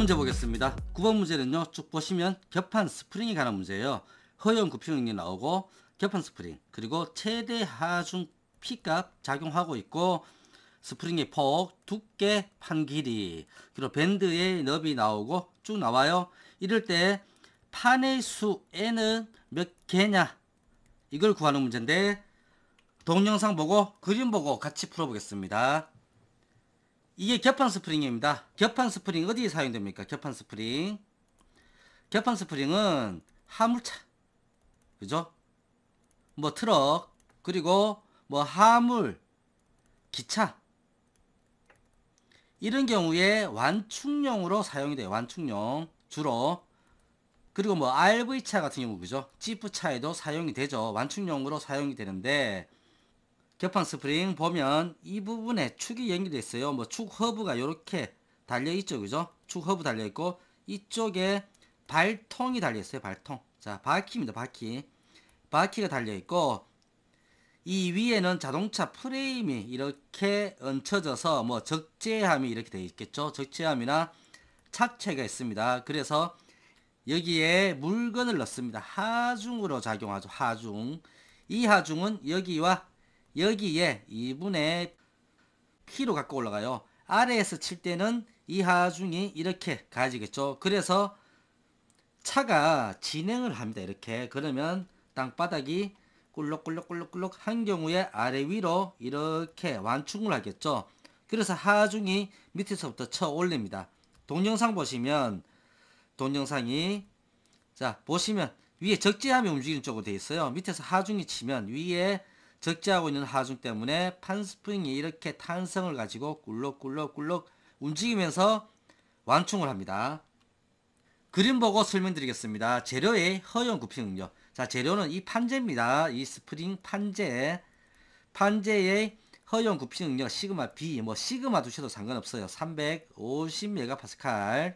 문제 보겠습니다. 9번 문제는요, 쭉 보시면 겹판 스프링에 관한 문제예요. 허용 구평이 나오고 겹판 스프링, 그리고 최대 하중 P값 작용하고 있고, 스프링의 폭, 두께, 판 길이, 그리고 밴드의 너비 나오고 쭉 나와요. 이럴 때 판의 수 N은 몇 개냐, 이걸 구하는 문제인데, 동영상 보고 그림 보고 같이 풀어보겠습니다. 이게 겹판 스프링입니다. 겹판 스프링 어디에 사용됩니까? 겹판 스프링. 겹판 스프링은 화물차, 그죠? 뭐 트럭, 그리고 뭐 화물, 기차, 이런 경우에 완충용으로 사용이 돼요. 완충용 주로. 그리고 뭐 RV차 같은 경우, 그죠? 지프차에도 사용이 되죠. 완충용으로 사용이 되는데, 겹판 스프링 보면 이 부분에 축이 연결되어 있어요. 뭐 축 허브가 이렇게 달려 있죠, 그죠? 축 허브 달려 있고, 이쪽에 발통이 달려 있어요. 발통. 자, 바퀴입니다. 바퀴. 바퀴가 달려 있고, 이 위에는 자동차 프레임이 이렇게 얹혀져서 뭐 적재함이 이렇게 되어 있겠죠. 적재함이나 차체가 있습니다. 그래서 여기에 물건을 넣습니다. 하중으로 작용하죠. 하중. 이 하중은 여기와 여기에 2분의 P로 갖고 올라가요. 아래에서 칠 때는 이 하중이 이렇게 가지겠죠. 그래서 차가 진행을 합니다. 이렇게. 그러면 땅바닥이 꿀럭꿀럭꿀럭꿀럭 한 경우에 아래 위로 이렇게 완충을 하겠죠. 그래서 하중이 밑에서부터 쳐 올립니다. 동영상 보시면, 동영상이, 자 보시면 위에 적재함이 움직이는 쪽으로 되어 있어요. 밑에서 하중이 치면 위에 적재하고 있는 하중 때문에 판 스프링이 이렇게 탄성을 가지고 꿀럭꿀럭꿀럭 움직이면서 완충을 합니다. 그림 보고 설명드리겠습니다. 재료의 허용 굽힘 능력. 자, 재료는 이 판재입니다. 이 스프링 판재. 판재의 허용 굽힘 능력 시그마 B, 뭐 시그마 두셔도 상관없어요. 350MPa.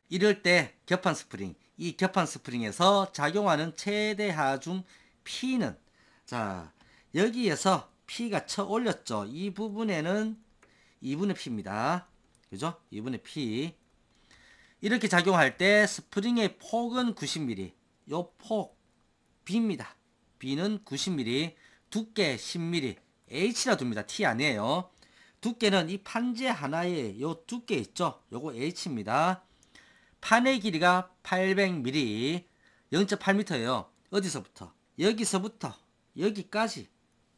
이럴 때 겹판 스프링, 이 겹판 스프링에서 작용하는 최대 하중 P는, 자 여기에서 P가 쳐 올렸죠. 이 부분에는 2분의 P입니다. 그죠? 2분의 P. 이렇게 작용할 때 스프링의 폭은 90mm. 요 폭 B입니다. B는 90mm. 두께 10mm. H라 둡니다. T 아니에요. 두께는 이 판재 하나에 요 두께 있죠. 요거 H입니다. 판의 길이가 800mm. 0.8m예요. 어디서부터? 여기서부터 여기까지.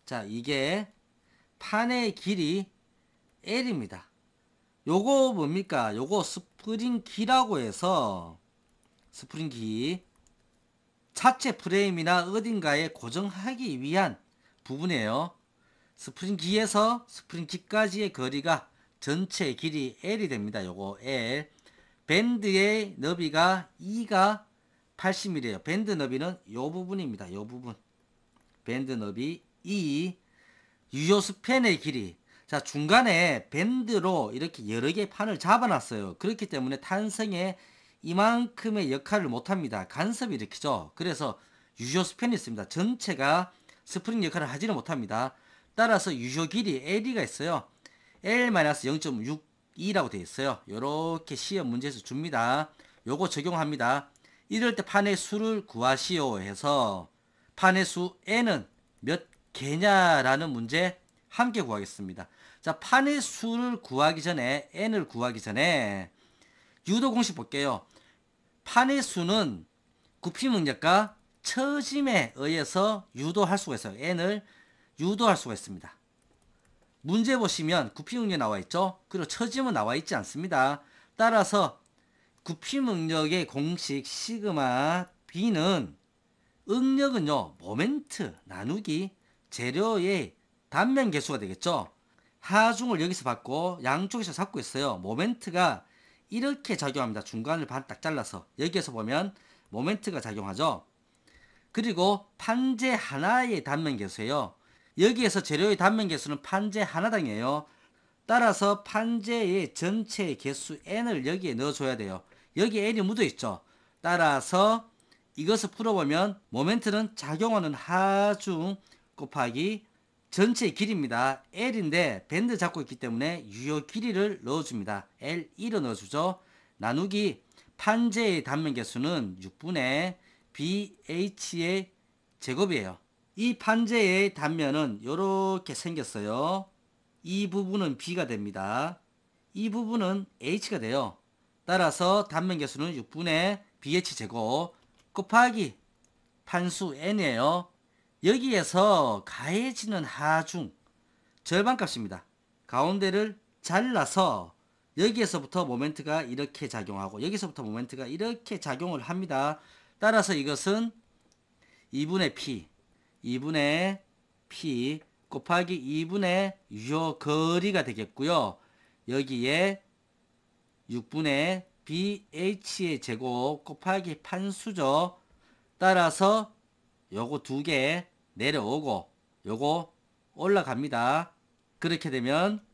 자, 이게 판의 길이 L입니다. 요거 뭡니까? 요거 스프링 기라고 해서, 스프링 기, 차체 프레임이나 어딘가에 고정하기 위한 부분이에요. 스프링 기에서 스프링 기까지의 거리가 전체 길이 L이 됩니다. 요거 L. 밴드의 너비가 2가 80mm예요. 밴드 너비는 요 부분입니다. 요 부분. 밴드 너비 2. 유효 스팬의 길이. 자, 중간에 밴드로 이렇게 여러 개의 판을 잡아놨어요. 그렇기 때문에 탄성에 이만큼의 역할을 못합니다. 간섭이 일으키죠. 그래서 유효 스팬이 있습니다. 전체가 스프링 역할을 하지는 못합니다. 따라서 유효 길이 LE가 있어요. L-0.62라고 되어 있어요. 요렇게 시험 문제에서 줍니다. 요거 적용합니다. 이럴 때 판의 수를 구하시오 해서, 판의 수 N은 몇 개냐라는 문제 함께 구하겠습니다. 자, 판의 수를 구하기 전에, N을 구하기 전에 유도 공식 볼게요. 판의 수는 굽힘 능력과 처짐에 의해서 유도할 수가 있어요. N을 유도할 수가 있습니다. 문제 보시면 굽힘 능력 나와 있죠. 그리고 처짐은 나와 있지 않습니다. 따라서 굽힘 능력의 공식 시그마 B는, 응력은요 모멘트 나누기 재료의 단면 계수가 되겠죠. 하중을 여기서 받고 양쪽에서 잡고 있어요. 모멘트가 이렇게 작용합니다. 중간을 반 딱 잘라서 여기에서 보면 모멘트가 작용하죠. 그리고 판재 하나의 단면 계수예요. 여기에서 재료의 단면 계수는 판재 하나당이에요. 따라서 판재의 전체 개수 N을 여기에 넣어줘야 돼요. 여기 N이 묻어있죠. 따라서 이것을 풀어보면 모멘트는 작용하는 하중 곱하기 전체 길이입니다. L인데 밴드 잡고 있기 때문에 유효 길이를 넣어줍니다. L1을 넣어주죠. 나누기 판재의 단면 개수는 6분의 BH의 제곱이에요. 이 판재의 단면은 이렇게 생겼어요. 이 부분은 B가 됩니다. 이 부분은 H가 돼요. 따라서 단면 개수는 6분의 BH 제곱 곱하기 판수 N이에요. 여기에서 가해지는 하중 절반값입니다. 가운데를 잘라서 여기에서부터 모멘트가 이렇게 작용하고 여기서부터 모멘트가 이렇게 작용을 합니다. 따라서 이것은 2분의 P 곱하기 2분의 유효 거리가 되겠고요. 여기에 6분의 BH의 제곱 곱하기 판수죠. 따라서 요거 두 개 내려오고 요거 올라갑니다. 그렇게 되면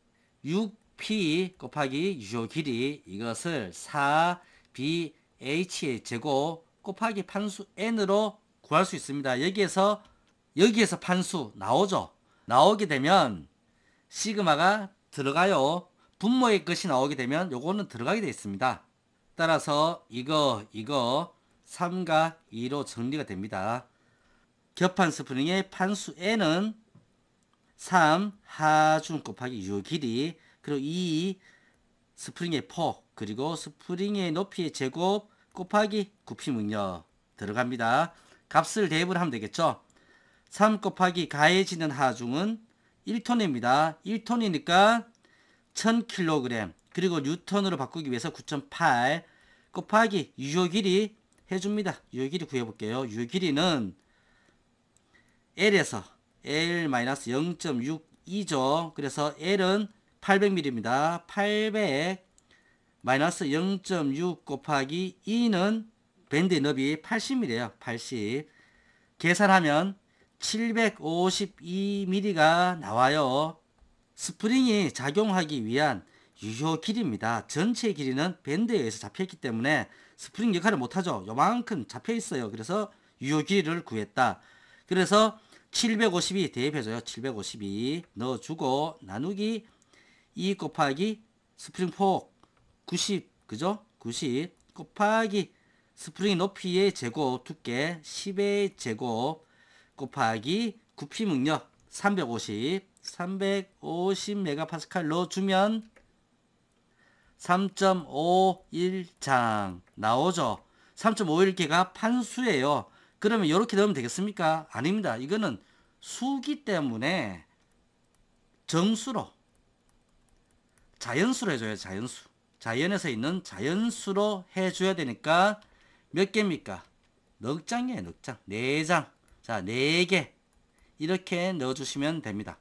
6P 곱하기 유효 길이 이것을 4BH의 제곱 곱하기 판수 N으로 구할 수 있습니다. 여기에서 판수 나오죠. 나오게 되면 시그마가 들어가요. 분모의 것이 나오게 되면 요거는 들어가게 되어 있습니다. 따라서 이거 3과 2로 정리가 됩니다. 겹판 스프링의 판수 N은 3 하중 곱하기 유효 길이 그리고 2 스프링의 폭 그리고 스프링의 높이의 제곱 곱하기 굽힘 응력 들어갑니다. 값을 대입을 하면 되겠죠. 3 곱하기 가해지는 하중은 1톤입니다. 1톤이니까 1000kg 그리고 뉴턴으로 바꾸기 위해서 9.8 곱하기 유효 길이 해줍니다. 유효 길이 구해볼게요. 유효 길이는 L에서 L-0.62죠. 그래서 L은 800mm입니다. 800 마이너스 0.6 곱하기 2는 밴드의 너비 80mm예요. 80 계산하면 752mm가 나와요. 스프링이 작용하기 위한 유효 길이입니다. 전체 길이는 밴드에 의해서 잡혀있기 때문에 스프링 역할을 못하죠. 요만큼 잡혀있어요. 그래서 유효 길이를 구했다. 그래서 752 대입해줘요. 752 넣어주고 나누기 2 곱하기 스프링 폭 90 그죠? 90 곱하기 스프링 높이의 제곱 두께 10의 제곱 곱하기 굽힘 응력 350 메가파스칼 넣어주면 3.51장 나오죠. 3.51개가 판수예요. 그러면 이렇게 넣으면 되겠습니까? 아닙니다. 이거는 수기 때문에 정수로 자연수로 해줘요. 자연수. 자연에서 있는 자연수로 해줘야 되니까 몇 개입니까? 넉 장이에요. 넉 장. 4장. 자, 4개 이렇게 넣어주시면 됩니다.